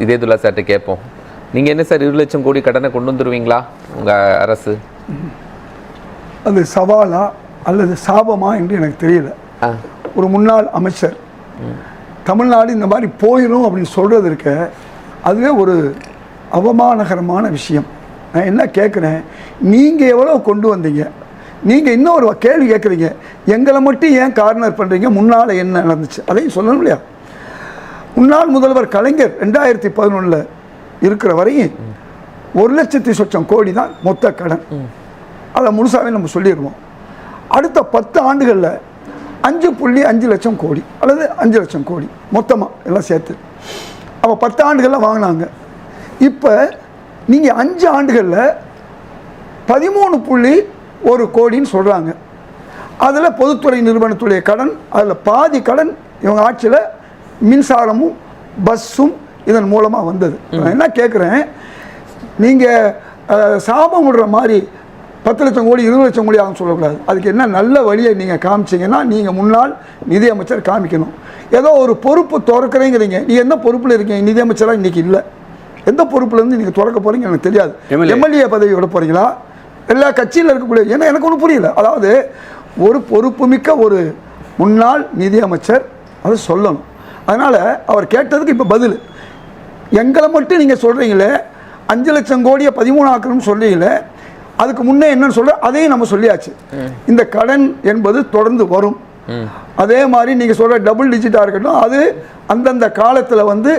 இதேதுல்லா சார்ட்ட கேட்போம். நீங்கள் என்ன சார் 20 லட்சம் கோடி கடனை கொண்டு வந்துடுவீங்களா உங்கள் அரசு? அது சவாலா அல்லது சாபமா என்று எனக்கு தெரியல. ஒரு முன்னாள் அமைச்சர் தமிழ்நாடு இந்த மாதிரி போயிடும் அப்படின்னு சொல்கிறது இருக்க, அதுவே ஒரு அவமானகரமான விஷயம். நான் என்ன கேட்குறேன், நீங்கள் எவ்வளோ கொண்டு வந்தீங்க? நீங்கள் இன்னும் ஒரு கேள்வி கேட்குறீங்க, எங்களை மட்டும் ஏன் கார்னர் பண்ணுறீங்க, முன்னால் என்ன நடந்துச்சு அதையும் சொல்லணும் இல்லையா? முன்னாள் முதல்வர் கலைஞர் 2011 இருக்கிற வரையும் 1,00,000 சொச்சம் கோடி தான் மொத்த கடன். அதை முழுசாகவே நம்ம சொல்லிடுவோம். அடுத்த 10 ஆண்டுகளில் 5.5 லட்சம் கோடி அல்லது 5 லட்சம் கோடி மொத்தமாக எல்லாம் சேர்த்து அப்போ 10 ஆண்டுகளில் வாங்கினாங்க. இப்போ நீங்கள் 5 ஆண்டுகளில் 13.1 கோடின்னு சொல்கிறாங்க. அதில் பொதுத்துறை நிறுவனத்துடைய கடன், அதில் பாதி கடன் இவங்க ஆட்சியில் மின்சாரமும் பஸ்ஸும் இதன் மூலமாக வந்தது. நான் என்ன கேட்குறேன், நீங்கள் சாபம் விடுற மாதிரி 10 லட்சம் கோடி 20 லட்சம் கோடி ஆகும் சொல்லக்கூடாது. அதுக்கு என்ன நல்ல வழியை நீங்கள் காமிச்சிங்கன்னா நீங்கள் முன்னாள் நிதியமைச்சர் காமிக்கணும். ஏதோ ஒரு பொறுப்பு திறக்கிறீங்கிறீங்க, நீங்கள் எந்த பொறுப்பில் இருக்கீங்க? நிதியமைச்சராக இன்றைக்கி இல்லை. எந்த பொறுப்புலேருந்து நீங்கள் திறக்க போகிறீங்க எனக்கு தெரியாது. எம்எல்ஏ பதவி விட போகிறீங்களா? எல்லா கட்சியில் இருக்கக்கூடிய, ஏன்னா எனக்கு ஒன்றும் புரியல. அதாவது ஒரு பொறுப்புமிக்க ஒரு முன்னாள் நிதியமைச்சர் அதை சொல்லணும். அதனால் அவர் கேட்டதுக்கு இப்போ பதில், எங்களை மட்டும் நீங்கள் சொல்கிறீங்களே 5 லட்சம் கோடியை 13 ஆக்கணும்னு சொல்கிறீங்களே, அதுக்கு முன்னே என்னன்னு சொல்ற அதையும் நம்ம சொல்லியாச்சு. இந்த கடன் என்பது தொடர்ந்து வரும். அதே மாதிரி நீங்கள் சொல்கிற டபுள் டிஜிட்டாக இருக்கட்டும், அது அந்தந்த காலத்தில் வந்து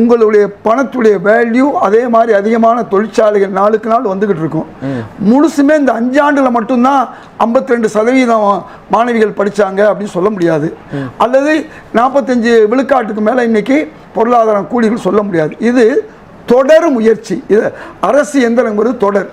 உங்களுடைய பணத்துடைய வேல்யூ அதே மாதிரி அதிகமான தொழிற்சாலைகள் நாளுக்கு நாள் வந்துக்கிட்டு இருக்கும். முழுசுமே இந்த 5 ஆண்டில் மட்டும்தான் 52% மாணவிகள் படித்தாங்க அப்படின்னு சொல்ல முடியாது. அல்லது 45 விழுக்காட்டுக்கு மேலே இன்னைக்கு பொருளாதாரம் கூலிகள் சொல்ல முடியாது. இது தொடர் முயற்சி. இது அரசு எந்திரம் தொடர்.